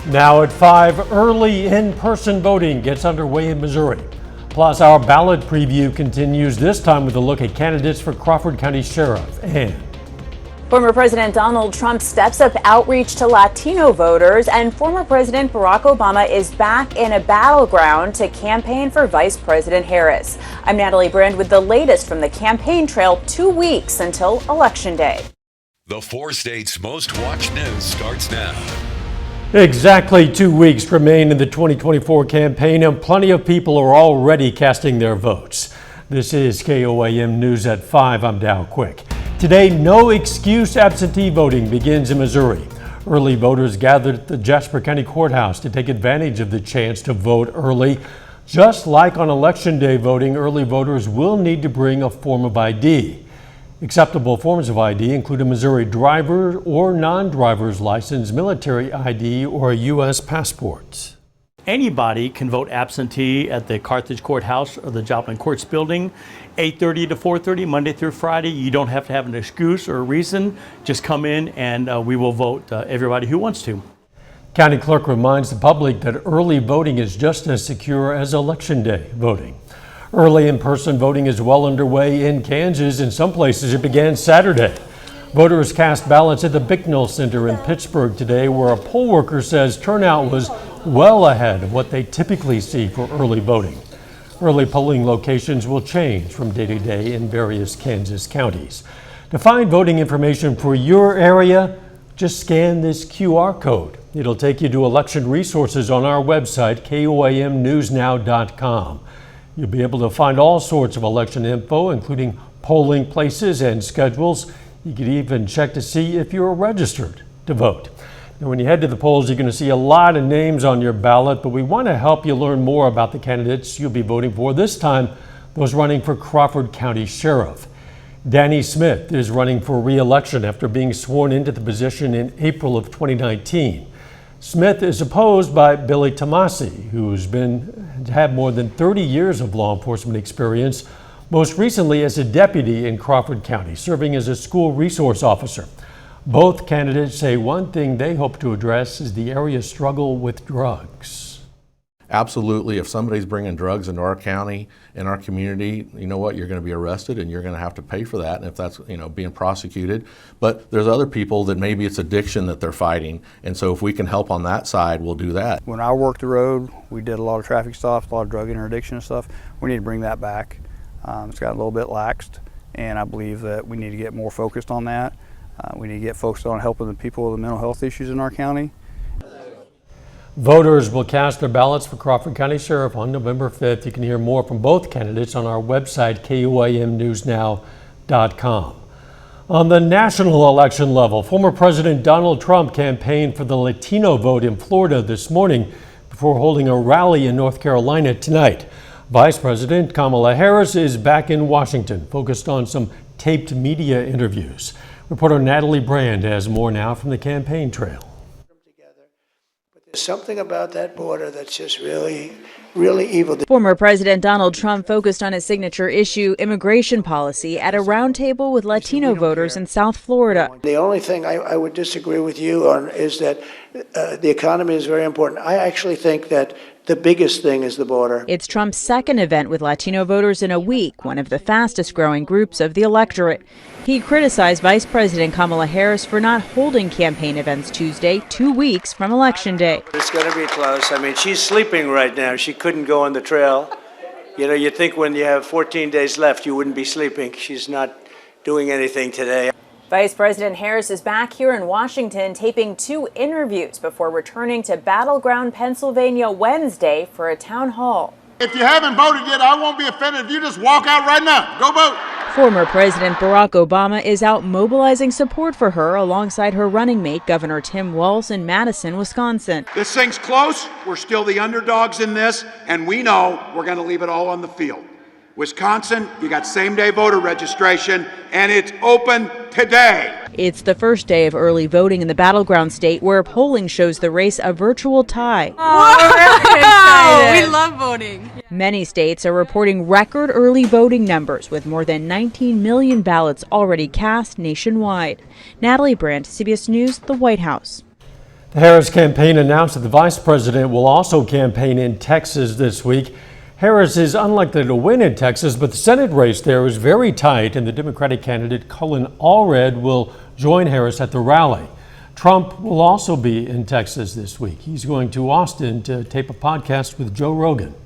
Now at 5, early in-person voting gets underway in Missouri. Plus, our ballot preview continues, this time with a look at candidates for Crawford County Sheriff. And former President Donald Trump steps up outreach to Latino voters, and former President Barack Obama is back in a battleground to campaign for Vice President Harris. I'm Natalie Brand with the latest from the campaign trail 2 weeks until Election Day. The 4 states' most watched news starts now. Exactly 2 weeks remain in the 2024 campaign, and plenty of people are already casting their votes. This is KOAM News at 5. I'm Dow Quick. Today, no excuse absentee voting begins in Missouri. Early voters gathered at the Jasper County Courthouse to take advantage of the chance to vote early. Just like on Election Day voting, early voters will need to bring a form of ID. Acceptable forms of ID include a Missouri driver or non-driver's license, military ID, or a U.S. passport. Anybody can vote absentee at the Carthage Courthouse or the Joplin Courts building, 8:30 to 4:30, Monday through Friday. You don't have to have an excuse or a reason. Just come in and we will vote everybody who wants to. County Clerk reminds the public that early voting is just as secure as Election Day voting. Early in-person voting is well underway in Kansas. In some places, it began Saturday. Voters cast ballots at the Bicknell Center in Pittsburgh today, where a poll worker says turnout was well ahead of what they typically see for early voting. Early polling locations will change from day to day in various Kansas counties. To find voting information for your area, just scan this QR code. It'll take you to election resources on our website, KOAMnewsnow.com. You'll be able to find all sorts of election info, including polling places and schedules. You can even check to see if you're registered to vote. Now, when you head to the polls, you're going to see a lot of names on your ballot, but we want to help you learn more about the candidates you'll be voting for. This time, those running for Crawford County Sheriff. Danny Smith is running for re-election after being sworn into the position in April of 2019. Smith is opposed by Billy Tomasi, who's had more than 30 years of law enforcement experience, most recently as a deputy in Crawford County, serving as a school resource officer. Both candidates say one thing they hope to address is the area's struggle with drugs. Absolutely, if somebody's bringing drugs into our county, in our community, you know what, you're going to be arrested and you're going to have to pay for that, and if that's, being prosecuted. But there's other people that maybe it's addiction that they're fighting, and so if we can help on that side, we'll do that. When I worked the road, we did a lot of traffic stops, a lot of drug interdiction and stuff. We need to bring that back. It's got a little bit laxed, and I believe that we need to get more focused on that. We need to get focused on helping the people with the mental health issues in our county. Voters will cast their ballots for Crawford County Sheriff on November 5th. You can hear more from both candidates on our website, KOAMnewsnow.com. On the national election level, former President Donald Trump campaigned for the Latino vote in Florida this morning before holding a rally in North Carolina tonight. Vice President Kamala Harris is back in Washington, focused on some taped media interviews. Reporter Natalie Brand has more now from the campaign trail. There's something about that border that's just really evil. Former President Donald Trump focused on his signature issue, immigration policy, at a roundtable with Latino voters in South Florida. The only thing I would disagree with you on is that the economy is very important. I actually think that the biggest thing is the border. It's Trump's second event with Latino voters in a week, one of the fastest growing groups of the electorate. He criticized Vice President Kamala Harris for not holding campaign events Tuesday, 2 weeks from Election Day. It's going to be close. I mean, she's sleeping right now. She couldn't go on the trail. You'd think when you have 14 days left, you wouldn't be sleeping. She's not doing anything today. Vice President Harris is back here in Washington taping 2 interviews before returning to Battleground, Pennsylvania Wednesday for a town hall. If you haven't voted yet, I won't be offended if you just walk out right now. Go vote. Former President Barack Obama is out mobilizing support for her alongside her running mate, Governor Tim Walz, in Madison, Wisconsin. This thing's close. We're still the underdogs in this, and we know we're going to leave it all on the field. Wisconsin, you got same-day voter registration, and it's open today. It's the first day of early voting in the battleground state, where polling shows the race a virtual tie. Oh, we love voting. Many states are reporting record early voting numbers, with more than 19 million ballots already cast nationwide. Natalie Brandt, CBS News, the White House. The Harris campaign announced that the vice president will also campaign in Texas this week. Harris is unlikely to win in Texas, but the Senate race there is very tight, and the Democratic candidate Colin Allred will join Harris at the rally. Trump will also be in Texas this week. He's going to Austin to tape a podcast with Joe Rogan.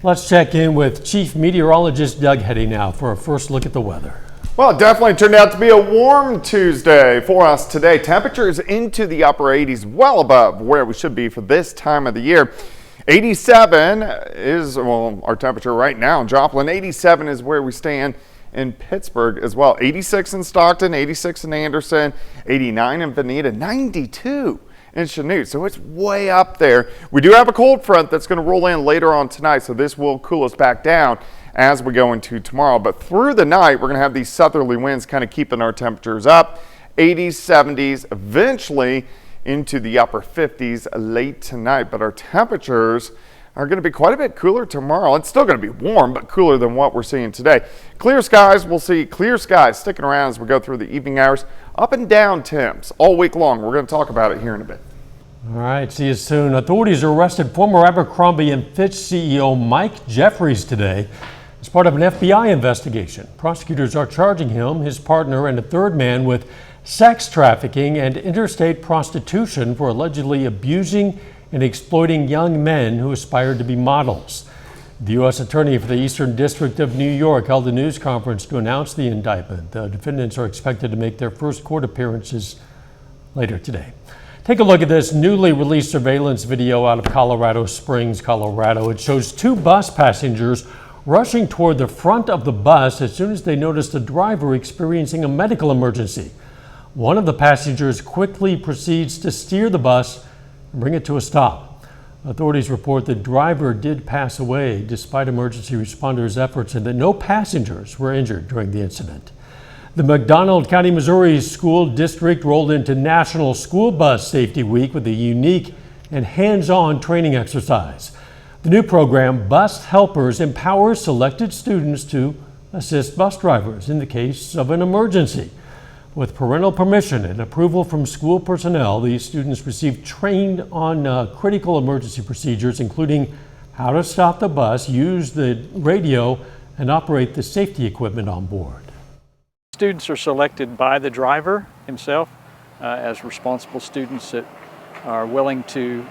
Let's check in with Chief Meteorologist Doug Heddy now for a first look at the weather. Well, it definitely turned out to be a warm Tuesday for us today. Temperatures into the upper 80s, well above where we should be for this time of the year. 87 is, well, our temperature right now in Joplin. 87 is where we stand in Pittsburgh as well. 86 in Stockton, 86 in Anderson, 89 in Veneta, 92 in Chanute. So it's way up there. We do have a cold front that's going to roll in later on tonight, so this will cool us back down as we go into tomorrow. But through the night, we're going to have these southerly winds kind of keeping our temperatures up. 80s, 70s, eventually into the upper 50s late tonight. But our temperatures are going to be quite a bit cooler tomorrow. It's still going to be warm, but cooler than what we're seeing today. Clear skies, we'll see clear skies sticking around as we go through the evening hours. Up and down temps all week long. We're going to talk about it here in a bit. All right, see you soon. Authorities arrested former Abercrombie & Fitch CEO Mike Jeffries today as part of an FBI investigation. Prosecutors are charging him, his partner, and a third man with sex trafficking and interstate prostitution for allegedly abusing and exploiting young men who aspired to be models. The U.S. Attorney for the Eastern District of New York held a news conference to announce the indictment. The defendants are expected to make their first court appearances later today. Take a look at this newly released surveillance video out of Colorado Springs, Colorado. It shows two bus passengers rushing toward the front of the bus as soon as they noticed a driver experiencing a medical emergency. One of the passengers quickly proceeds to steer the bus and bring it to a stop. Authorities report the driver did pass away despite emergency responders' efforts and that no passengers were injured during the incident. The McDonald County, Missouri School District rolled into National School Bus Safety Week with a unique and hands-on training exercise. The new program, Bus Helpers, empowers selected students to assist bus drivers in the case of an emergency. With parental permission and approval from school personnel, these students receive training on critical emergency procedures, including how to stop the bus, use the radio, and operate the safety equipment on board. Students are selected by the driver himself as responsible students that are willing to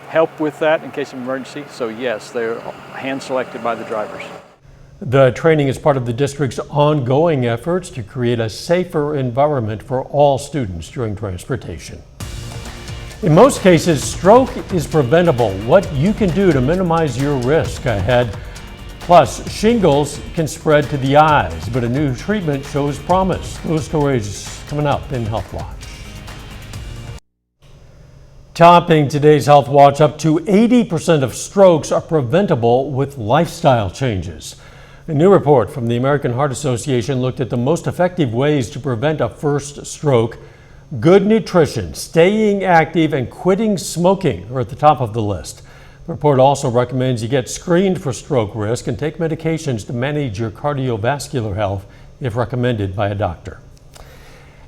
help with that in case of emergency. So yes, they're hand-selected by the drivers. The training is part of the district's ongoing efforts to create a safer environment for all students during transportation. In most cases, stroke is preventable. What you can do to minimize your risk ahead. Plus, shingles can spread to the eyes, but a new treatment shows promise. Those stories coming up in Health Watch. Topping today's Health Watch, up to 80% of strokes are preventable with lifestyle changes. A new report from the American Heart Association looked at the most effective ways to prevent a first stroke. Good nutrition, staying active, and quitting smoking are at the top of the list. The report also recommends you get screened for stroke risk and take medications to manage your cardiovascular health if recommended by a doctor.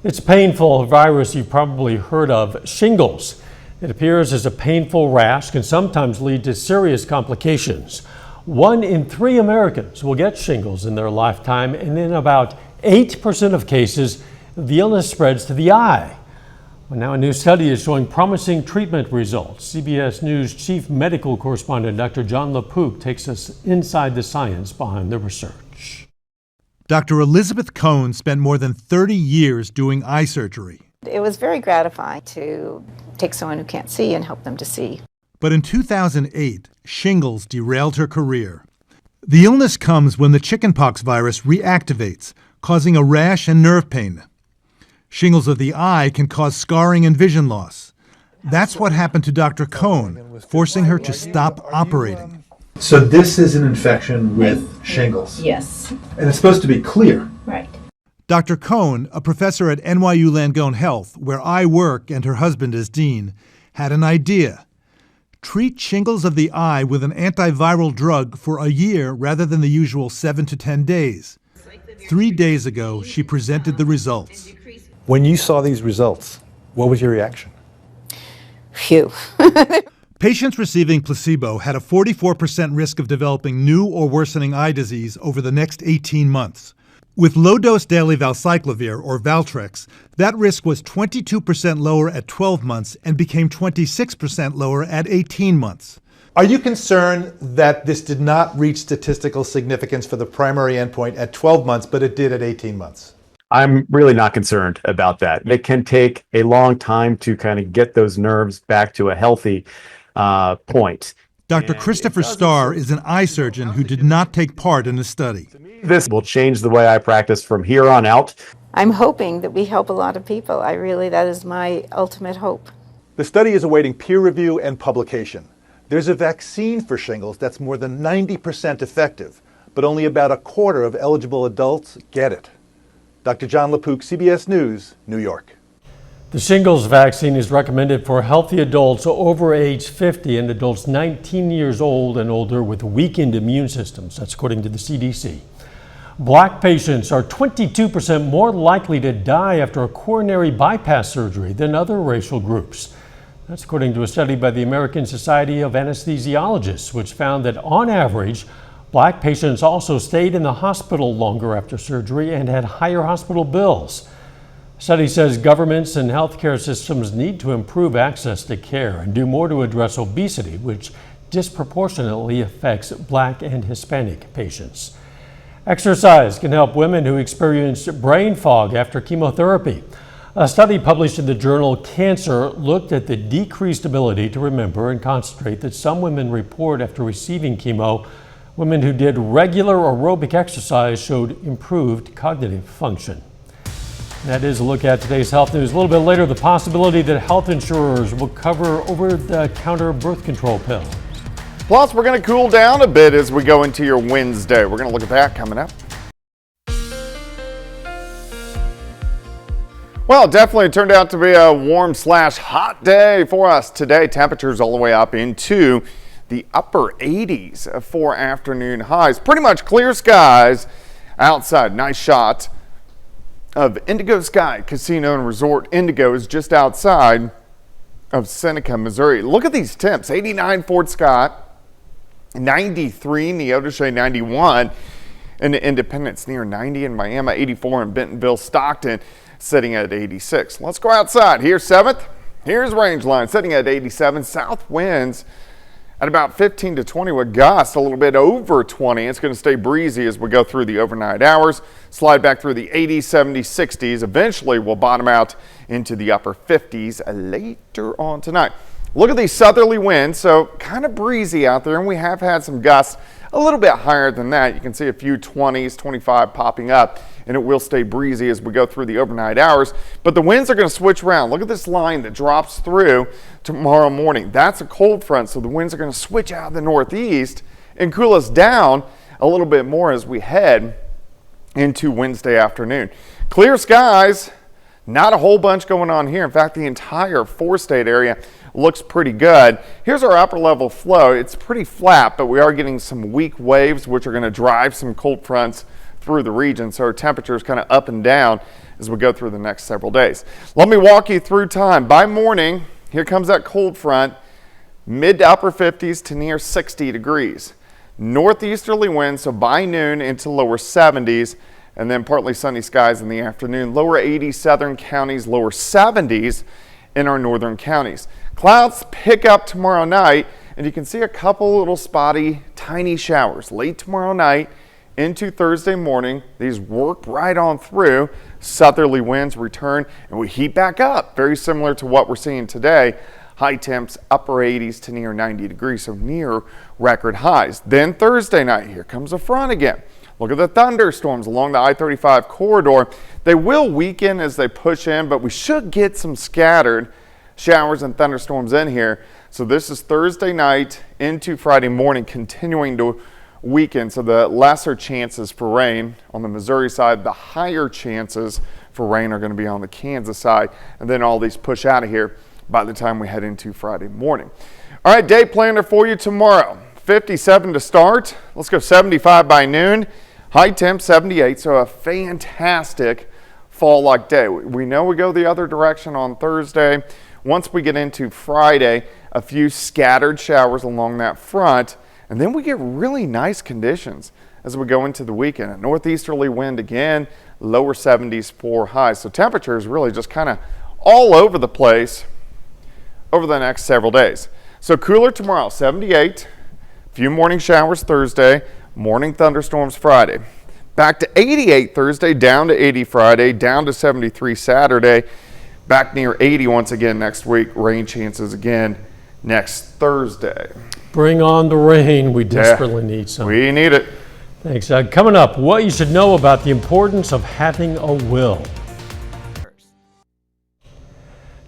It's a painful virus you've probably heard of, shingles. It appears as a painful rash, can sometimes lead to serious complications. 1 in 3 Americans will get shingles in their lifetime, and in about 8% of cases, the illness spreads to the eye. Well, now a new study is showing promising treatment results. CBS News chief medical correspondent Dr. John LaPook takes us inside the science behind the research. Dr. Elizabeth Cohn spent more than 30 years doing eye surgery. It was very gratifying to take someone who can't see and help them to see. But in 2008, shingles derailed her career. The illness comes when the chickenpox virus reactivates, causing a rash and nerve pain. Shingles of the eye can cause scarring and vision loss. That's what happened to Dr. Cohn, forcing her to stop operating. So this is an infection with shingles? Yes. And it's supposed to be clear? Right. Dr. Cohn, a professor at NYU Langone Health, where I work and her husband is dean, had an idea. Treat shingles of the eye with an antiviral drug for a year rather than the usual 7 to 10 days. 3 days ago, she presented the results. When you saw these results, what was your reaction? phew. Patients receiving placebo had a 44% risk of developing new or worsening eye disease over the next 18 months. With low-dose daily valcyclovir, or Valtrex, that risk was 22% lower at 12 months and became 26% lower at 18 months. Are you concerned that this did not reach statistical significance for the primary endpoint at 12 months, but it did at 18 months? I'm really not concerned about that. It can take a long time to kind of get those nerves back to a healthy point. Dr. Christopher Starr is an eye surgeon who did not take part in the study. This will change the way I practice from here on out. I'm hoping that we help a lot of people. That is my ultimate hope. The study is awaiting peer review and publication. There's a vaccine for shingles that's more than 90% effective, but only about a quarter of eligible adults get it. Dr. John LaPook, CBS News, New York. The shingles vaccine is recommended for healthy adults over age 50 and adults 19 years old and older with weakened immune systems. That's according to the CDC. Black patients are 22% more likely to die after a coronary bypass surgery than other racial groups. That's according to a study by the American Society of Anesthesiologists, which found that on average, black patients also stayed in the hospital longer after surgery and had higher hospital bills. The study says governments and healthcare systems need to improve access to care and do more to address obesity, which disproportionately affects black and Hispanic patients. Exercise can help women who experience brain fog after chemotherapy. A study published in the journal Cancer looked at the decreased ability to remember and concentrate that some women report after receiving chemo. Women who did regular aerobic exercise showed improved cognitive function. That is a look at today's health news. A little bit later, the possibility that health insurers will cover over-the-counter birth control pills. Plus, we're going to cool down a bit as we go into your Wednesday. We're going to look at that coming up. Well, it definitely turned out to be a warm/hot day for us today. Temperatures all the way up into the upper 80s for afternoon highs. Pretty much clear skies outside. Nice shot of Indigo Sky Casino and Resort. Indigo is just outside of Seneca, Missouri. Look at these temps. 89 Fort Scott, 93 Neodesha, 91 in Independence, near 90 in Miami, 84 in Bentonville, Stockton, sitting at 86. Let's go outside. Here's 7th. Here's Rangeline, sitting at 87. South winds at about 15 to 20 with gusts a little bit over 20. It's going to stay breezy as we go through the overnight hours, slide back through the 80s, 70s, 60s. Eventually, we'll bottom out into the upper 50s later on tonight. Look at these southerly winds, so kind of breezy out there, and we have had some gusts a little bit higher than that. You can see a few 20s, 25 popping up, and it will stay breezy as we go through the overnight hours. But the winds are going to switch around. Look at this line that drops through tomorrow morning. That's a cold front, so the winds are going to switch out of the northeast and cool us down a little bit more as we head into Wednesday afternoon. Clear skies, not a whole bunch going on here. In fact, the entire four-state area looks pretty good. Here's our upper level flow. It's pretty flat, but we are getting some weak waves, which are going to drive some cold fronts through the region. So our temperature is kind of up and down as we go through the next several days. Let me walk you through time. By morning, here comes that cold front, mid to upper 50s to near 60 degrees. Northeasterly winds, so by noon into lower 70s, and then partly sunny skies in the afternoon. Lower 80s southern counties, lower 70s in our northern counties. Clouds pick up tomorrow night, and you can see a couple little spotty, tiny showers late tomorrow night into Thursday morning. These work right on through. Southerly winds return, and we heat back up, very similar to what we're seeing today. High temps, upper 80s to near 90 degrees, so near record highs. Then Thursday night, here comes a front again. Look at the thunderstorms along the I-35 corridor. They will weaken as they push in, but we should get some scattered showers and thunderstorms in here. So this is Thursday night into Friday morning, continuing to weaken. So the lesser chances for rain on the Missouri side, the higher chances for rain are going to be on the Kansas side. And then all these push out of here by the time we head into Friday morning. All right, day planner for you tomorrow. 57 to start. Let's go 75 by noon. High temp 78, so a fantastic fall-like day. We know we go the other direction on Thursday. Once we get into Friday, a few scattered showers along that front, and then we get really nice conditions as we go into the weekend. A northeasterly wind again, lower 70s for highs. So temperatures really just kind of all over the place over the next several days. So cooler tomorrow, 78, few morning showers Thursday, morning thunderstorms Friday. Back to 88 Thursday, down to 80 Friday, down to 73 Saturday, back near 80 once again next week. Rain chances again next Thursday. Bring on the rain. We desperately need some. We need it. Thanks. Coming up, what you should know about the importance of having a will.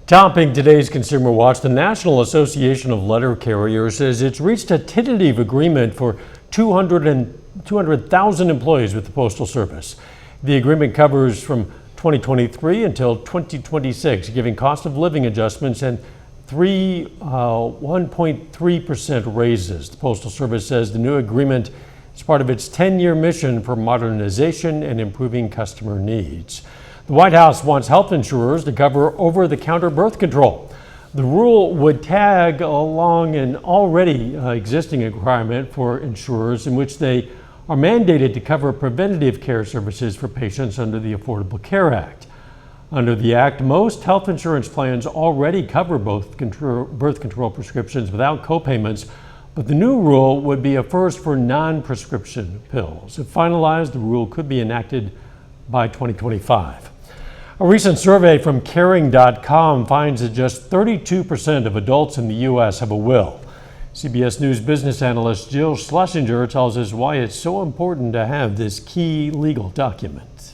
Topping today's Consumer Watch, the National Association of Letter Carriers says it's reached a tentative agreement for 200,000 employees with the Postal Service. The agreement covers from 2023 until 2026, giving cost of living adjustments and 1.3% raises. The Postal Service says the new agreement is part of its 10-year mission for modernization and improving customer needs. The White House wants health insurers to cover over-the-counter birth control. The rule would tag along an already existing requirement for insurers in which they are mandated to cover preventative care services for patients under the Affordable Care Act. Under the Act, most health insurance plans already cover both birth control prescriptions without copayments, but the new rule would be a first for non-prescription pills. If finalized, the rule could be enacted by 2025. A recent survey from Caring.com finds that just 32% of adults in the U.S. have a will. CBS News business analyst Jill Schlesinger tells us why it's so important to have this key legal document.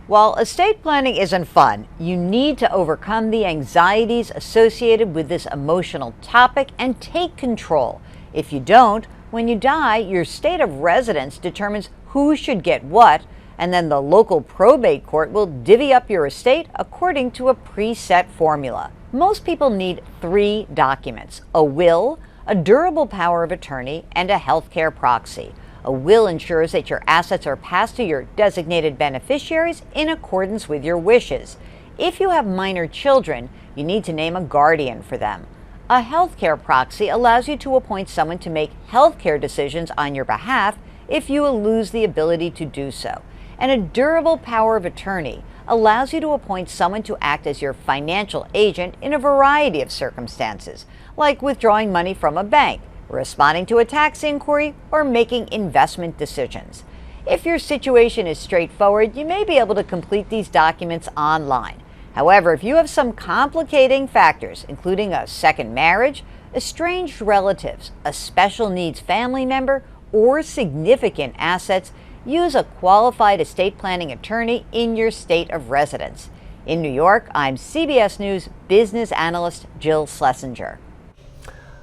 While estate planning isn't fun, you need to overcome the anxieties associated with this emotional topic and take control. If you don't, when you die, your state of residence determines who should get what, and then the local probate court will divvy up your estate according to a preset formula. Most people need 3 documents: a will, a durable power of attorney, and a healthcare proxy. A will ensures that your assets are passed to your designated beneficiaries in accordance with your wishes. If you have minor children, you need to name a guardian for them. A healthcare proxy allows you to appoint someone to make healthcare decisions on your behalf if you lose the ability to do so. And a durable power of attorney allows you to appoint someone to act as your financial agent in a variety of circumstances, like withdrawing money from a bank, responding to a tax inquiry, or making investment decisions. If your situation is straightforward, you may be able to complete these documents online. However, if you have some complicating factors, including a second marriage, estranged relatives, a special needs family member, or significant assets, use a qualified estate planning attorney in your state of residence. In New York, I'm CBS News business analyst Jill Schlesinger.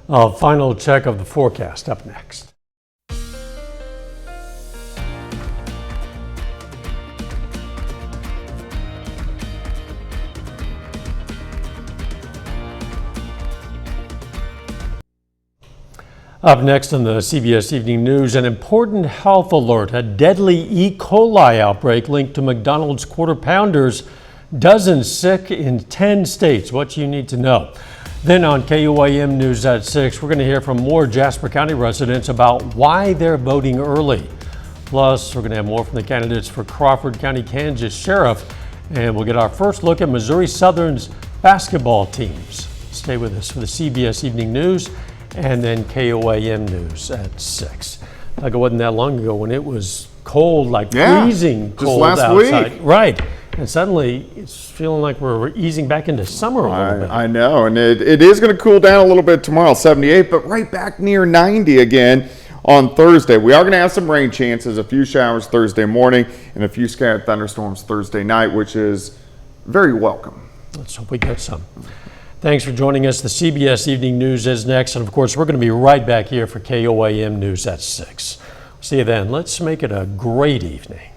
A final check of the forecast up next. Up next on the CBS Evening News, an important health alert: a deadly E. coli outbreak linked to McDonald's Quarter Pounders. Dozens sick in 10 states. What you need to know. Then on KUAM News at 6, we're going to hear from more Jasper County residents about why they're voting early. Plus, we're going to have more from the candidates for Crawford County, Kansas Sheriff, and we'll get our first look at Missouri Southern's basketball teams. Stay with us for the CBS Evening News and then KOAM News at 6. Like it wasn't that long ago when it was cold, like freezing cold last outside. week. Right. And suddenly it's feeling like we're easing back into summer a little bit. I know, and it is going to cool down a little bit tomorrow, 78, but right back near 90 again on Thursday. We are going to have some rain chances, a few showers Thursday morning, and a few scattered thunderstorms Thursday night, which is very welcome. Let's hope we get some. Thanks for joining us. The CBS Evening News is next, and of course we're going to be right back here for KOAM News at 6. See you then. Let's make it a great evening.